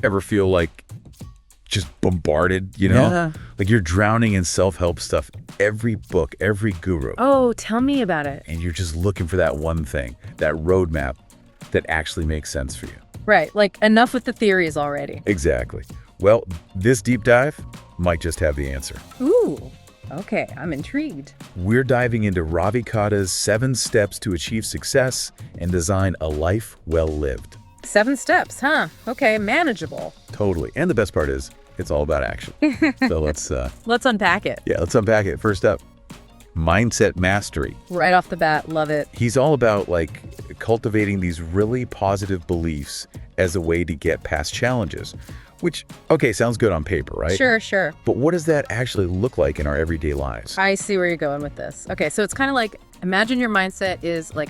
Ever feel like just bombarded, you know? Yeah. Like you're drowning in self-help stuff, every book, every guru. Oh, tell me about it. And you're just looking for that one thing, that roadmap that actually makes sense for you. Right, like enough with the theories already. Exactly. Well, this deep dive might just have the answer. Ooh, okay, I'm intrigued. We're diving into Ravi Katta's 7 steps to achieve success and design a life well lived. 7 steps, huh? Okay, manageable. Totally. And the best part is, it's all about action. So Let's unpack it. let's unpack it. First up, mindset mastery. Right off the bat, love it. He's all about like cultivating these really positive beliefs as a way to get past challenges, which, okay, sounds good on paper, right? Sure. But what does that actually look like in our everyday lives? I see where you're going with this. Okay, so it's kind of like, imagine your mindset is like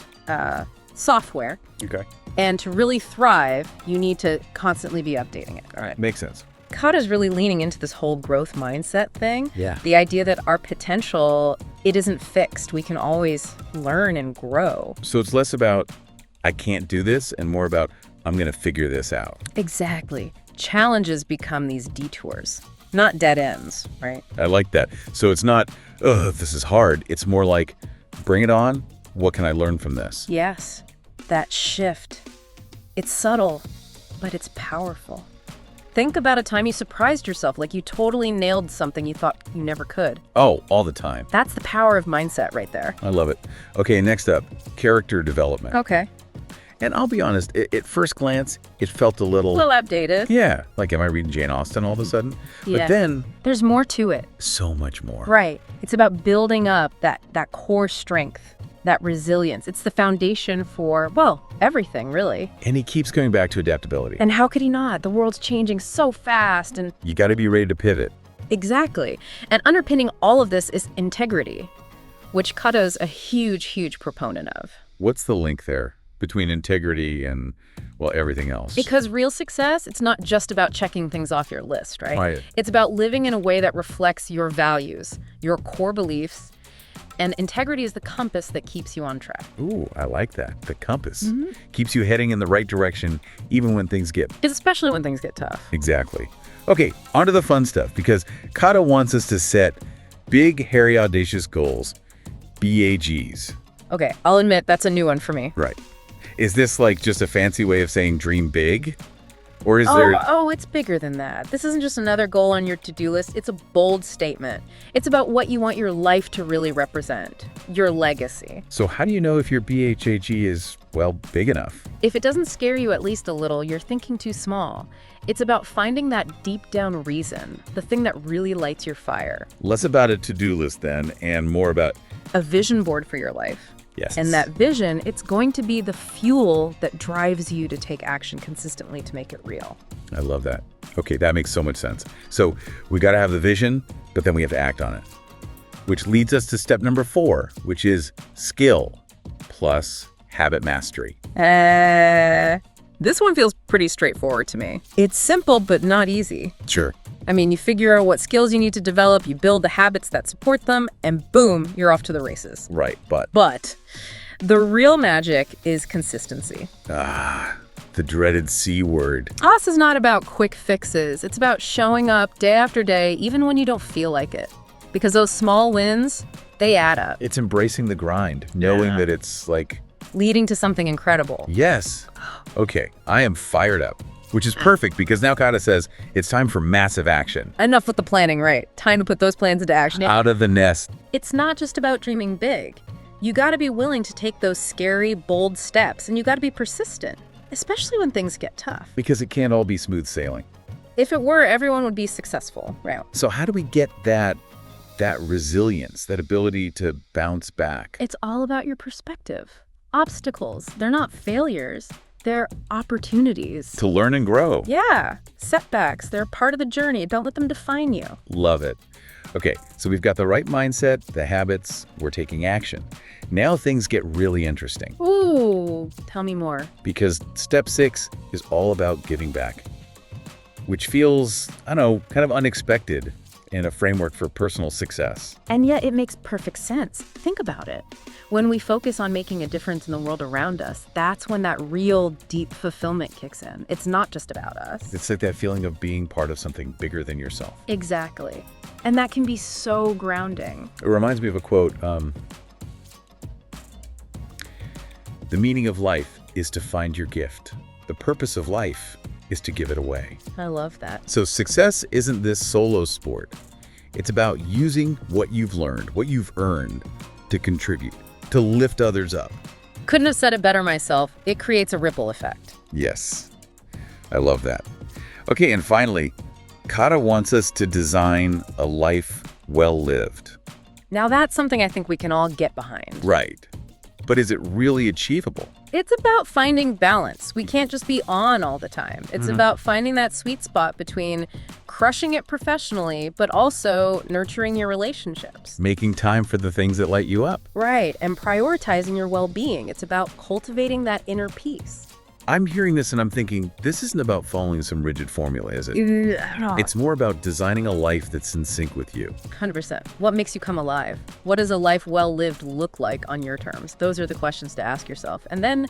software. Okay. And to really thrive, you need to constantly be updating it. All right. Makes sense. Katta's really leaning into this whole growth mindset thing. Yeah. The idea that our potential, it isn't fixed. We can always learn and grow. So it's less about, I can't do this, and more about, I'm going to figure this out. Exactly. Challenges become these detours, not dead ends, right? I like that. So it's not, ugh, this is hard. It's more like, bring it on. What can I learn from this? Yes, that shift. It's subtle, but it's powerful. Think about a time you surprised yourself, like you totally nailed something you thought you never could. Oh, all the time. That's the power of mindset right there. I love it. Okay, next up, character development. Okay. And I'll be honest, at first glance, it felt a A little, little outdated. yeah, like, am I reading Jane Austen all of a sudden? Yeah. But then, There's more to it. so much more. Right. It's about building up that core strength, that resilience. It's the foundation for, well, everything, really. And he keeps going back to adaptability. And how could he not? The world's changing so fast and You got to be ready to pivot. exactly. And underpinning all of this is integrity, which Katta's a huge proponent of. What's the link there between integrity and, well, everything else? Because real success, it's not just about checking things off your list, right? Right. It's about living in a way that reflects your values, your core beliefs, and integrity is the compass that keeps you on track. Ooh, I like that. The compass. Keeps you heading in the right direction, even when things get... Especially when things get tough. Exactly. Okay, on to the fun stuff, because Katta wants us to set big, hairy, audacious goals. BAGs. Okay, I'll admit that's a new one for me. Right. Is this like just a fancy way of saying dream big? Or is there... Oh, it's bigger than that. This isn't just another goal on your to-do list. It's a bold statement. It's about what you want your life to really represent, your legacy. So how do you know if your BHAG is, well, big enough? If it doesn't scare you at least a little, you're thinking too small. It's about finding that deep down reason, the thing that really lights your fire. Less about a to-do list then, and more about... A vision board for your life. Yes. And that vision, it's going to be the fuel that drives you to take action consistently to make it real. I love that. Okay, that makes so much sense. So we got to have the vision, but then we have to act on it. Which leads us to step number 4, which is skill plus habit mastery. This one feels pretty straightforward to me. It's simple, but not easy. Sure. I mean, you figure out what skills you need to develop, you build the habits that support them, and boom, you're off to the races. Right, but... But the real magic is consistency. the dreaded C word. Us is not about quick fixes. It's about showing up day after day, even when you don't feel like it. Because those small wins, they add up. It's embracing the grind, knowing that it's like... Leading to something incredible. Yes. Okay, I am fired up. Which is perfect, because now Katta says it's time for massive action. Enough with the planning, right? Time to put those plans into action. Out of the nest. It's not just about dreaming big. You gotta be willing to take those scary, bold steps, and you gotta be persistent, especially when things get tough. Because it can't all be smooth sailing. If it were, everyone would be successful, right? So how do we get that resilience, that ability to bounce back? It's all about your perspective. Obstacles, they're not failures. They're opportunities. To learn and grow. Yeah. Setbacks, they're part of the journey. Don't let them define you. Love it. Okay, so we've got the right mindset, the habits, we're taking action. Now things get really interesting, Ooh, tell me more. because step 6 is all about giving back, which feels, I don't know, kind of unexpected and a framework for personal success. And yet it makes perfect sense. Think about it. When we focus on making a difference in the world around us, that's when that real deep fulfillment kicks in. It's not just about us. It's like that feeling of being part of something bigger than yourself. Exactly. And that can be so grounding. It reminds me of a quote, the meaning of life is to find your gift. The purpose of life is to give it away. I love that. So success isn't this solo sport. It's about using what you've learned, what you've earned, to contribute, to lift others up. Couldn't have said it better myself. It creates a ripple effect. Yes, I love that. Okay, and finally, Katta wants us to design a life well lived. Now that's something I think we can all get behind. Right. But is it really achievable? It's about finding balance. We can't just be on all the time. It's about finding that sweet spot between crushing it professionally, but also nurturing your relationships. Making time for the things that light you up. Right, and prioritizing your well-being. It's about cultivating that inner peace. I'm hearing this and I'm thinking, this isn't about following some rigid formula, is it? It's more about designing a life that's in sync with you. 100%. What makes you come alive? What does a life well lived look like on your terms? Those are the questions to ask yourself. And then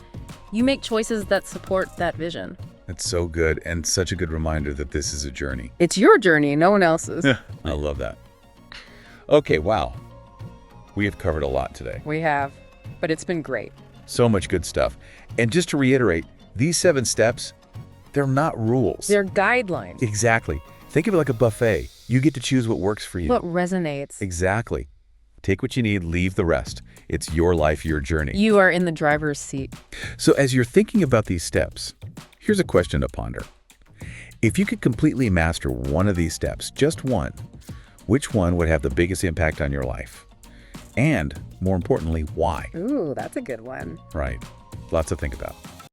you make choices that support that vision. That's so good, and such a good reminder that this is a journey. It's your journey, no one else's. I love that. Okay, wow. We have covered a lot today. We have, but it's been great. So much good stuff. And just to reiterate, these 7 steps, they're not rules. They're guidelines. Exactly. Think of it like a buffet. You get to choose what works for you. What resonates. Exactly. Take what you need, leave the rest. It's your life, your journey. You are in the driver's seat. So as you're thinking about these steps, here's a question to ponder. If you could completely master one of these steps, just one, which one would have the biggest impact on your life? And more importantly, why? Ooh, that's a good one. Right. Lots to think about.